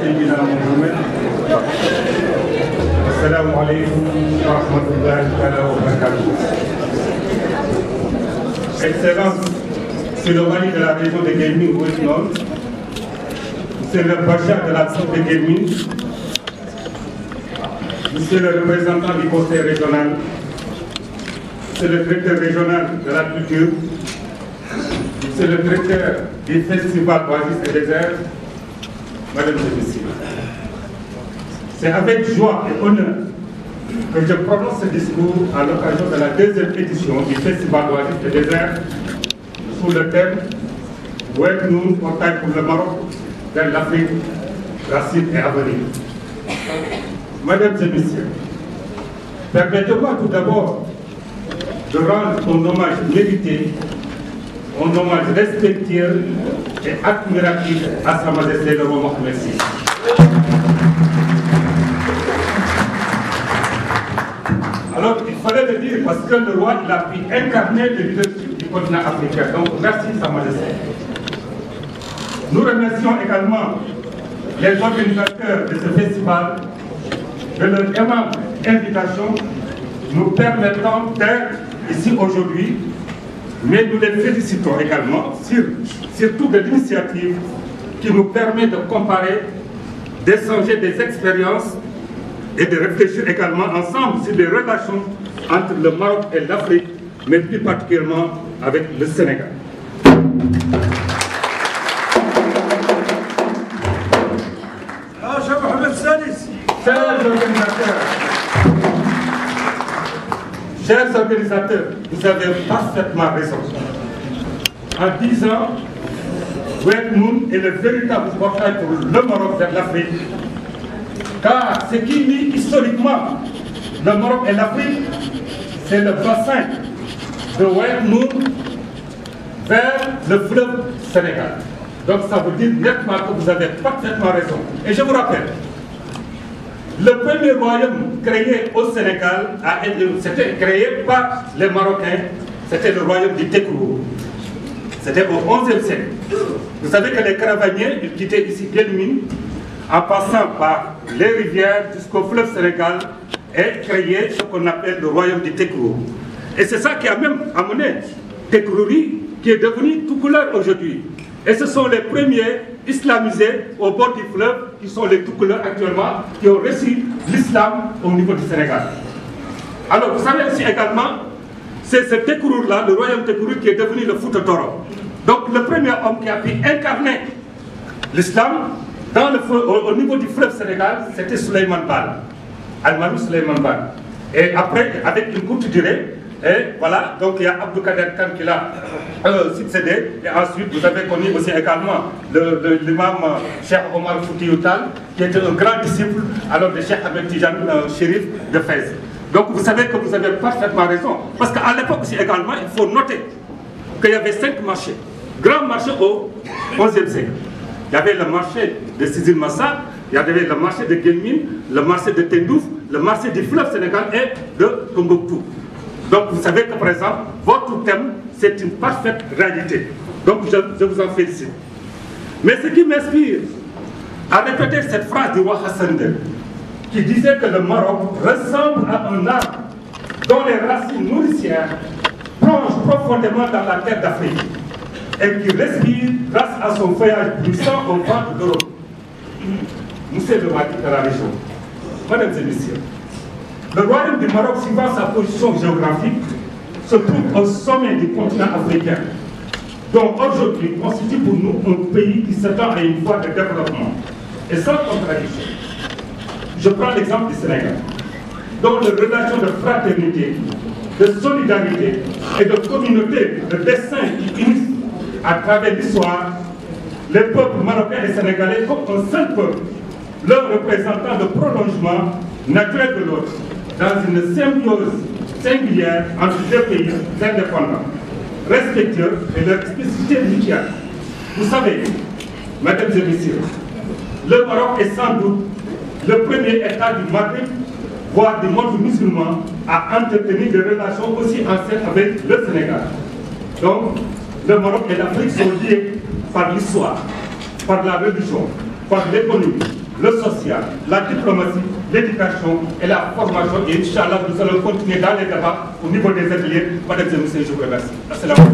سيدنا محمد. السلام عليكم ورحمة الله تعالى وبركاته. Excellence, c'est le roi de la région de Guelmim-Ouest-Nord, c'est le Bacha de la zone de Guelmim, c'est le représentant du conseil régional, c'est le directeur régional de la culture, c'est le directeur du festival Oasis et Désert, Madame et Messieurs. C'est avec joie et honneur que je prononce ce discours à l'occasion de la deuxième édition du festival Oasis et Désert sous le thème Oued Noun, portail pour le Maroc, vers l'Afrique, racines et avenir. Mesdames et Messieurs, permettez-moi tout d'abord de rendre un hommage mérité, un hommage respectueux et admiratif à Sa Majesté le roi Mohamed VI. Alors, il fallait le dire parce que le roi il a pu incarner le leadership du continent africain. Donc, merci Sa Majesté. Nous remercions également les organisateurs de ce festival de leur aimable invitation nous permettant d'être ici aujourd'hui, mais nous les félicitons également surtout de l'initiative qui nous permet de comparer, d'échanger des expériences et de réfléchir également ensemble sur les relations entre le Maroc et l'Afrique, mais plus particulièrement avec le Sénégal. Chers organisateurs, vous avez parfaitement raison. En disant, Oued Noun est le véritable portail pour le Maroc vers l'Afrique. Car ce qui lie historiquement le Maroc et l'Afrique, c'est le bassin de Oued Noun vers le fleuve Sénégal. Donc ça veut dire nettement que vous avez parfaitement raison. Et je vous rappelle, le premier royaume créé au Sénégal c'était créé par les Marocains, c'était le royaume du Tekrourou. C'était au XIe siècle. Vous savez que les caravaniers, ils quittaient ici Guelmim, en passant par les rivières jusqu'au fleuve Sénégal, et créé ce qu'on appelle le royaume du Tekrourou. Et c'est ça qui a même amené Tekrouri, qui est devenu tout couleur aujourd'hui. Et ce sont les premiers islamisés au bord du fleuve, qui sont les tout-couleurs actuellement, qui ont reçu l'islam au niveau du Sénégal. Alors, vous savez aussi également, c'est ce Tekrour-là, le royaume Tekrour, qui est devenu le Fouta Toro. Donc, le premier homme qui a pu incarner l'islam au niveau du fleuve Sénégal, c'était Souleymane Baal, Al-Mami Souleymane Baal. Et après, avec une courte durée, et voilà, donc il y a Abdou Kader Khan qui l'a succédé. Et ensuite, vous avez connu aussi également l'imam Cheikh Omar Foutiyou Tall, qui était un grand disciple alors de Cheikh Ahmed Tidiane Chérif de Fès. Donc vous savez que vous avez parfaitement raison. Parce qu'à l'époque aussi également, il faut noter qu'il y avait 5 marchés. Grands marchés au XIe siècle. Il y avait le marché de Sidi Massa, il y avait le marché de Guelmim, le marché de Tendouf, le marché du fleuve Sénégal et de Tombouctou. Donc vous savez que par exemple, votre thème, c'est une parfaite réalité. Donc je vous en félicite. Mais ce qui m'inspire à répéter cette phrase du roi Hassan II, qui disait que le Maroc ressemble à un arbre dont les racines nourricières plongent profondément dans la terre d'Afrique et qui respire grâce à son feuillage puissant au vent de l'Europe. Monsieur le Mali de la région, mesdames et messieurs, le royaume du Maroc, suivant sa position géographique, se trouve au sommet du continent africain, dont aujourd'hui constitue pour nous un pays qui s'attend à une voie de développement. Et sans contradiction, je prends l'exemple du Sénégal, dont les relations de fraternité, de solidarité et de communauté, de destin qui unissent à travers l'histoire les peuples marocains et sénégalais comme un seul peuple, leur représentant le prolongement naturel de l'autre, dans une symbiose singulière entre deux pays indépendants, respectueux et leur spécificité mutuelle. Vous savez, mesdames et messieurs, le Maroc est sans doute le premier État du Maghreb, voire du monde musulman, à entretenir des relations aussi anciennes avec le Sénégal. Donc, le Maroc et l'Afrique sont liés par l'histoire, par la religion, par l'économie, le social, la diplomatie, l'éducation et la formation. Et Inch'Allah, nous allons continuer dans les débats au niveau des ateliers. Madame et messieurs, je vous remercie.